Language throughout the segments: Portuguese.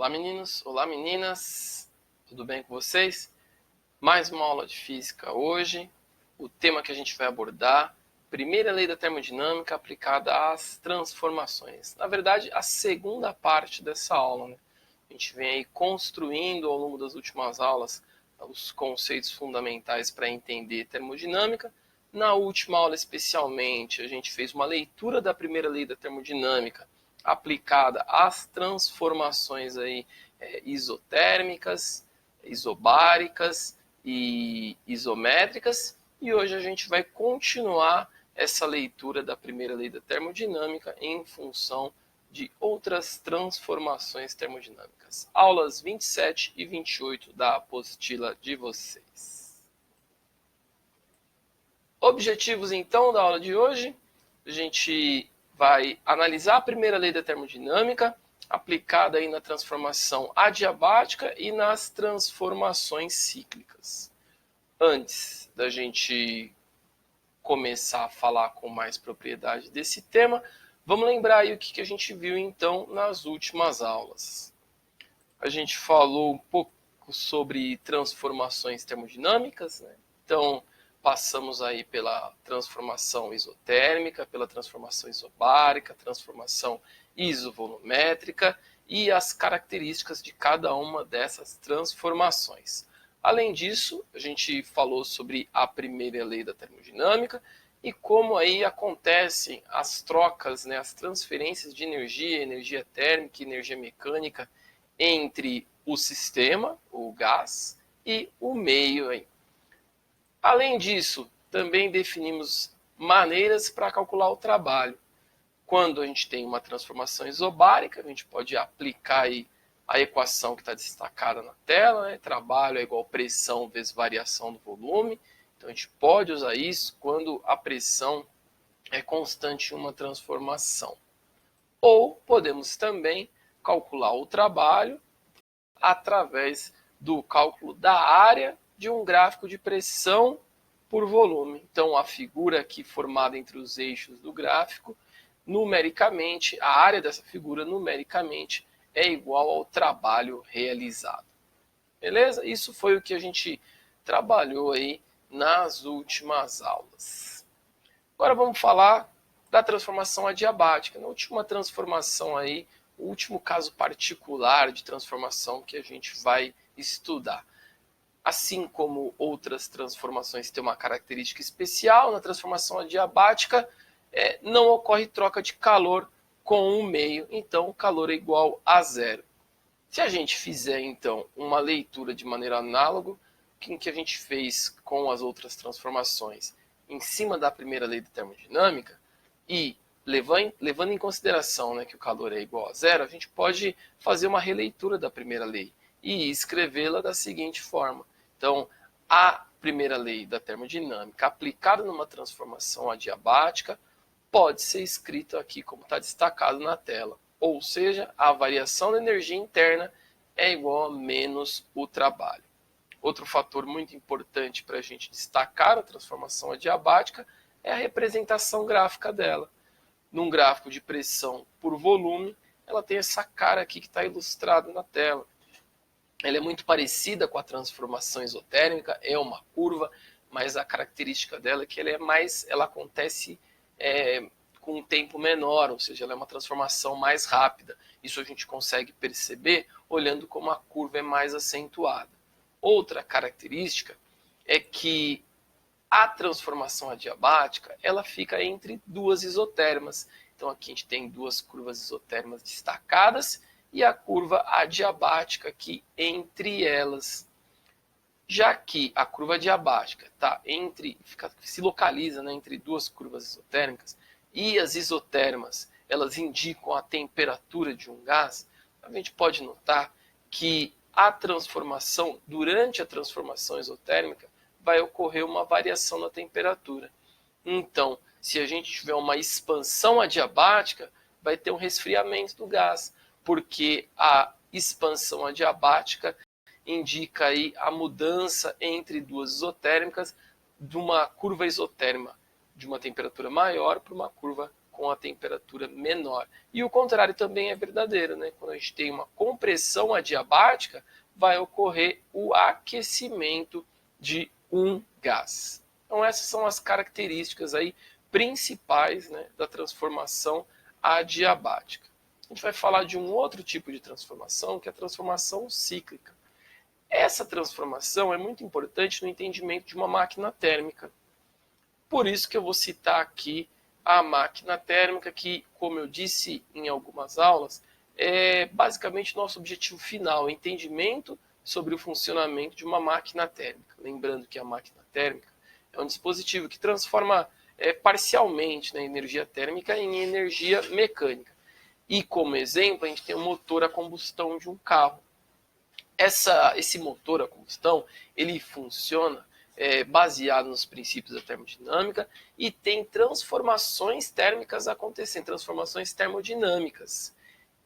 Olá meninos, olá meninas, tudo bem com vocês? Mais uma aula de física hoje. O tema que a gente vai abordar, primeira lei da termodinâmica aplicada às transformações. Na verdade, a segunda parte dessa aula, né? A gente vem aí construindo ao longo das últimas aulas os conceitos fundamentais para entender termodinâmica. Na última aula especialmente, a gente fez uma leitura da primeira lei da termodinâmica aplicada às transformações aí, isotérmicas, isobáricas e isométricas. E hoje a gente vai continuar essa leitura da primeira lei da termodinâmica em função de outras transformações termodinâmicas. Aulas 27 e 28 da apostila de vocês. Objetivos então da aula de hoje, a gente vai analisar a primeira lei da termodinâmica aplicada aí na transformação adiabática e nas transformações cíclicas. Antes da gente começar a falar com mais propriedade desse tema, vamos lembrar aí o que a gente viu então nas últimas aulas. A gente falou um pouco sobre transformações termodinâmicas, né? Então, passamos aí pela transformação isotérmica, pela transformação isobárica, transformação isovolumétrica e as características de cada uma dessas transformações. Além disso, a gente falou sobre a primeira lei da termodinâmica e como aí acontecem as trocas, né, as transferências de energia, energia térmica e energia mecânica entre o sistema, o gás, e o meio aí. Além disso, também definimos maneiras para calcular o trabalho. Quando a gente tem uma transformação isobárica, a gente pode aplicar aí a equação que está destacada na tela, né? Trabalho é igual pressão vezes variação do volume. Então a gente pode usar isso quando a pressão é constante em uma transformação. Ou podemos também calcular o trabalho através do cálculo da área de um gráfico de pressão por volume. Então, a figura aqui formada entre os eixos do gráfico, numericamente, a área dessa figura numericamente é igual ao trabalho realizado. Beleza? Isso foi o que a gente trabalhou aí nas últimas aulas. Agora vamos falar da transformação adiabática. Na última transformação aí, o último caso particular de transformação que a gente vai estudar. Assim como outras transformações têm uma característica especial, na transformação adiabática não ocorre troca de calor com o meio, então o calor é igual a zero. Se a gente fizer, então, uma leitura de maneira análoga, que a gente fez com as outras transformações, em cima da primeira lei da termodinâmica, e levando em consideração, né, que o calor é igual a zero, a gente pode fazer uma releitura da primeira lei e escrevê-la da seguinte forma. Então, a primeira lei da termodinâmica aplicada numa transformação adiabática pode ser escrita aqui como está destacado na tela. Ou seja, a variação da energia interna é igual a menos o trabalho. Outro fator muito importante para a gente destacar a transformação adiabática é a representação gráfica dela. Num gráfico de pressão por volume, ela tem essa cara aqui que está ilustrada na tela. Ela é muito parecida com a transformação isotérmica, é uma curva, mas a característica dela é que ela acontece com um tempo menor, ou seja, ela é uma transformação mais rápida. Isso a gente consegue perceber olhando como a curva é mais acentuada. Outra característica é que a transformação adiabática ela fica entre duas isotérmas. Então aqui a gente tem duas curvas isotérmas destacadas e a curva adiabática aqui entre elas. Já que a curva adiabática se localiza, né, entre duas curvas isotérmicas e as isotermas elas indicam a temperatura de um gás, a gente pode notar que durante a transformação isotérmica, vai ocorrer uma variação na temperatura. Então, se a gente tiver uma expansão adiabática, vai ter um resfriamento do gás, porque a expansão adiabática indica aí a mudança entre duas isotérmicas de uma curva isotérmica de uma temperatura maior para uma curva com com a temperatura menor. E o contrário também é verdadeiro, né? Quando a gente tem uma compressão adiabática, vai ocorrer o aquecimento de um gás. Então essas são as características aí principais, né, da transformação adiabática. A gente vai falar de um outro tipo de transformação, que é a transformação cíclica. Essa transformação é muito importante no entendimento de uma máquina térmica. Por isso que eu vou citar aqui a máquina térmica, que, como eu disse em algumas aulas, é basicamente nosso objetivo final, o entendimento sobre o funcionamento de uma máquina térmica. Lembrando que a máquina térmica é um dispositivo que transforma parcialmente, né, energia térmica em energia mecânica. E como exemplo, a gente tem o motor a combustão de um carro. Esse motor a combustão, ele funciona baseado nos princípios da termodinâmica e tem transformações térmicas acontecendo, transformações termodinâmicas.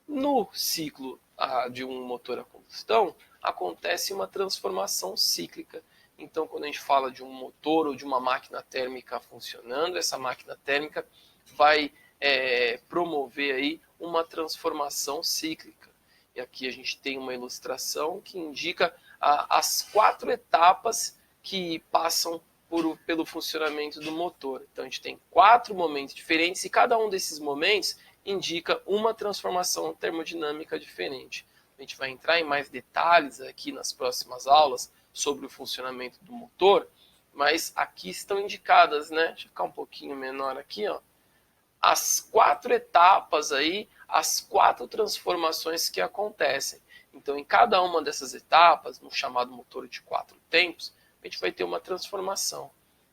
No ciclo de um motor a combustão, acontece uma transformação cíclica. Então, quando a gente fala de um motor ou de uma máquina térmica funcionando, essa máquina térmica vai promover aí uma transformação cíclica. E aqui a gente tem uma ilustração que indica as 4 etapas que passam pelo funcionamento do motor. Então a gente tem 4 momentos diferentes e cada um desses momentos indica uma transformação termodinâmica diferente. A gente vai entrar em mais detalhes aqui nas próximas aulas sobre o funcionamento do motor, mas aqui estão indicadas, né? Deixa eu ficar um pouquinho menor aqui, ó. As 4 etapas aí, as 4 transformações que acontecem. Então, em cada uma dessas etapas, no chamado motor de 4 tempos, a gente vai ter uma transformação.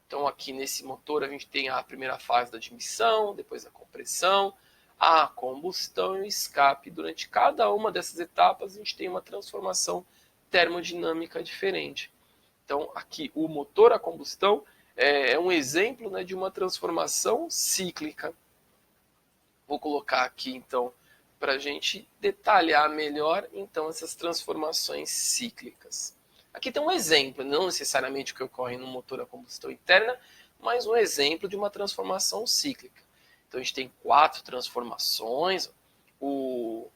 Então, aqui nesse motor, a gente tem a primeira fase da admissão, depois a compressão, a combustão e o escape. Durante cada uma dessas etapas, a gente tem uma transformação termodinâmica diferente. Então, aqui, o motor a combustão é um exemplo, né, de uma transformação cíclica. Vou colocar aqui, então, para a gente detalhar melhor, então, essas transformações cíclicas. Aqui tem um exemplo, não necessariamente o que ocorre no motor a combustão interna, mas um exemplo de uma transformação cíclica. Então, a gente tem 4 transformações. O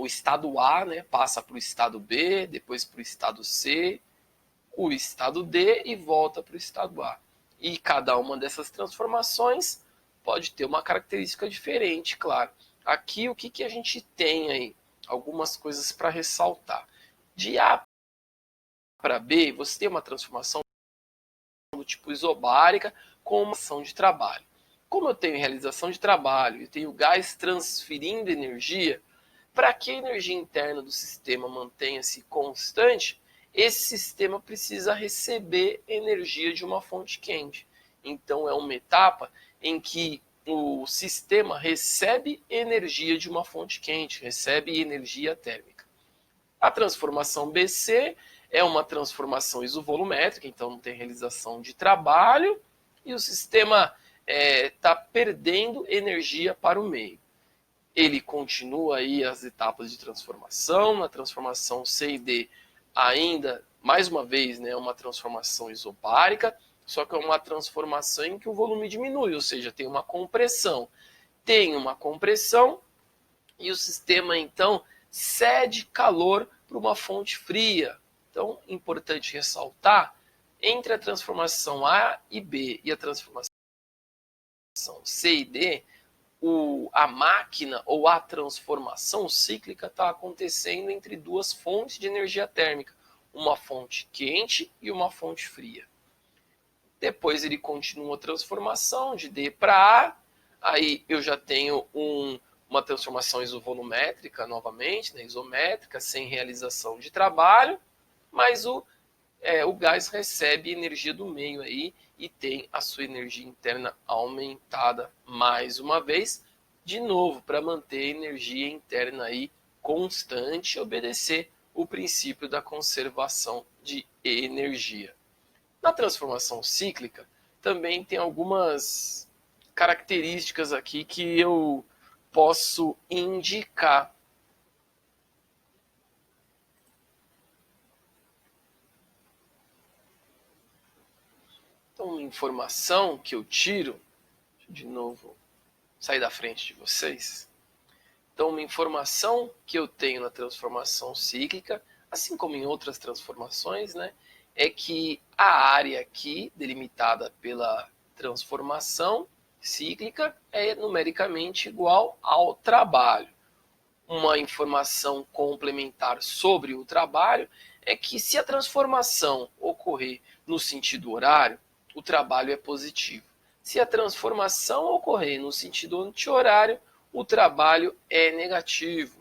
estado A, né, passa para o estado B, depois para o estado C, o estado D e volta para o estado A. E cada uma dessas transformações pode ter uma característica diferente, claro. Aqui o que a gente tem aí? Algumas coisas para ressaltar. De A para B, você tem uma transformação do tipo isobárica com uma ação de trabalho. Como eu tenho realização de trabalho e tenho gás transferindo energia, para que a energia interna do sistema mantenha-se constante, esse sistema precisa receber energia de uma fonte quente. Então é uma etapa em que o sistema recebe energia de uma fonte quente, recebe energia térmica. A transformação BC é uma transformação isovolumétrica, então não tem realização de trabalho e o sistema está perdendo energia para o meio. Ele continua aí as etapas de transformação, na transformação C e D ainda, mais uma vez, né, uma transformação isobárica, só que é uma transformação em que o volume diminui, ou seja, tem uma compressão. Tem uma compressão e o sistema, então, cede calor para uma fonte fria. Então, importante ressaltar, entre a transformação A e B e a transformação C e D, a máquina ou a transformação cíclica está acontecendo entre 2 fontes de energia térmica, uma fonte quente e uma fonte fria. Depois ele continua a transformação de D para A, aí eu já tenho uma transformação isovolumétrica novamente, né, isométrica, sem realização de trabalho, mas o gás recebe energia do meio aí e tem a sua energia interna aumentada mais uma vez, de novo, para manter a energia interna aí constante e obedecer o princípio da conservação de energia. Na transformação cíclica, também tem algumas características aqui que eu posso indicar. Então, uma informação que eu tiro, de novo, sair da frente de vocês. Então, uma informação que eu tenho na transformação cíclica, assim como em outras transformações, né, é que a área aqui, delimitada pela transformação cíclica, é numericamente igual ao trabalho. Uma informação complementar sobre o trabalho é que, se a transformação ocorrer no sentido horário, o trabalho é positivo. Se a transformação ocorrer no sentido anti-horário, o trabalho é negativo.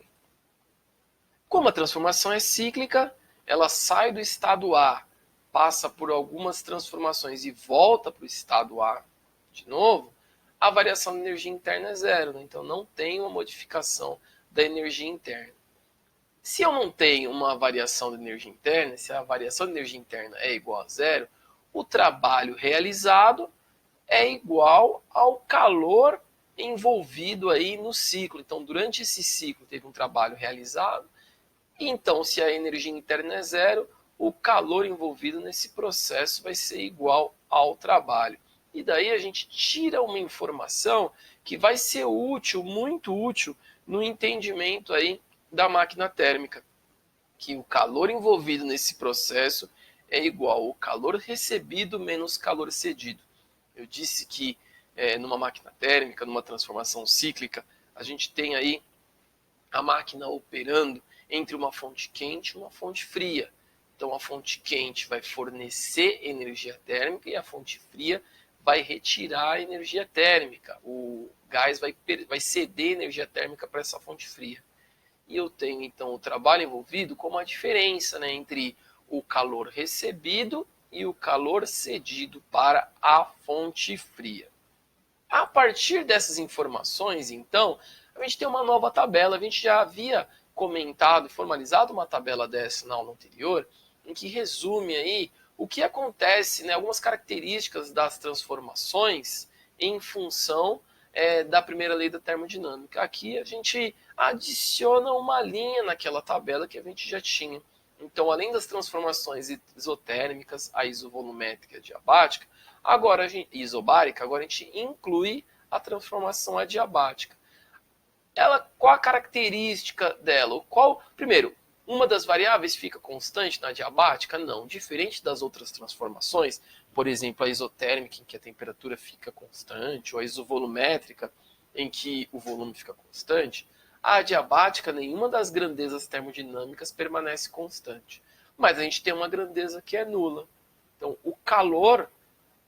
Como a transformação é cíclica, ela sai do estado A, passa por algumas transformações e volta para o estado A de novo, a variação de energia interna é zero, né? Então não tem uma modificação da energia interna. Se eu não tenho uma variação de energia interna, se a variação de energia interna é igual a zero, o trabalho realizado é igual ao calor envolvido aí no ciclo. Então, durante esse ciclo teve um trabalho realizado, e então, se a energia interna é zero, o calor envolvido nesse processo vai ser igual ao trabalho. E daí a gente tira uma informação que vai ser útil, muito útil, no entendimento aí da máquina térmica, que o calor envolvido nesse processo é igual ao calor recebido menos calor cedido. Eu disse que numa máquina térmica, numa transformação cíclica, a gente tem aí a máquina operando entre uma fonte quente e uma fonte fria. Então a fonte quente vai fornecer energia térmica e a fonte fria vai retirar a energia térmica. O gás vai ceder energia térmica para essa fonte fria. E eu tenho então o trabalho envolvido como a diferença, né, entre o calor recebido e o calor cedido para a fonte fria. A partir dessas informações, então, a gente tem uma nova tabela. A gente já havia comentado e formalizado uma tabela dessa na aula anterior, em que resume aí o que acontece, né, algumas características das transformações em função da primeira lei da termodinâmica. Aqui a gente adiciona uma linha naquela tabela que a gente já tinha. Então, além das transformações isotérmicas, a isovolumétrica e a adiabática, isobárica, agora a gente inclui a transformação adiabática. Qual a característica dela? Primeiro, uma das variáveis fica constante na adiabática? Não. Diferente das outras transformações, por exemplo, a isotérmica, em que a temperatura fica constante, ou a isovolumétrica, em que o volume fica constante, a adiabática, nenhuma das grandezas termodinâmicas permanece constante. Mas a gente tem uma grandeza que é nula. Então, o calor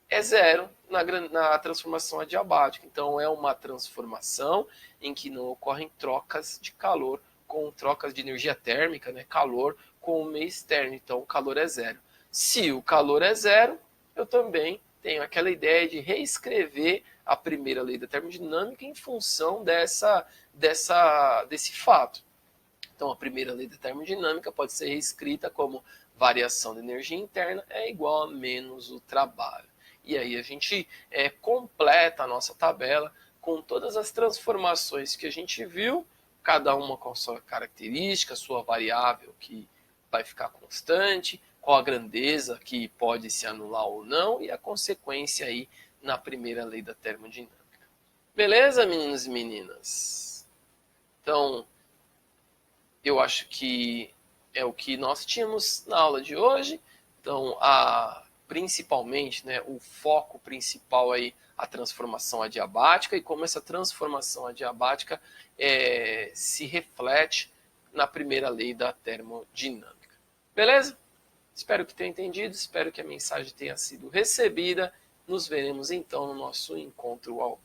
é zero na transformação adiabática. Então, é uma transformação em que não ocorrem trocas de calor com trocas de energia térmica, né, calor com o meio externo. Então, o calor é zero. Se o calor é zero, eu também tenho aquela ideia de reescrever a primeira lei da termodinâmica em função desse fato. Então, a primeira lei da termodinâmica pode ser reescrita como variação de energia interna é igual a menos o trabalho. E aí a gente completa a nossa tabela com todas as transformações que a gente viu, cada uma com a sua característica, sua variável que vai ficar constante, qual a grandeza que pode se anular ou não, e a consequência aí na primeira lei da termodinâmica. Beleza, meninos e meninas? Então, eu acho que é o que nós tínhamos na aula de hoje. Então, principalmente, né, o foco principal aí, a transformação adiabática e como essa transformação adiabática se reflete na primeira lei da termodinâmica. Beleza? Espero que tenha entendido, espero que a mensagem tenha sido recebida. Nos veremos então no nosso encontro ao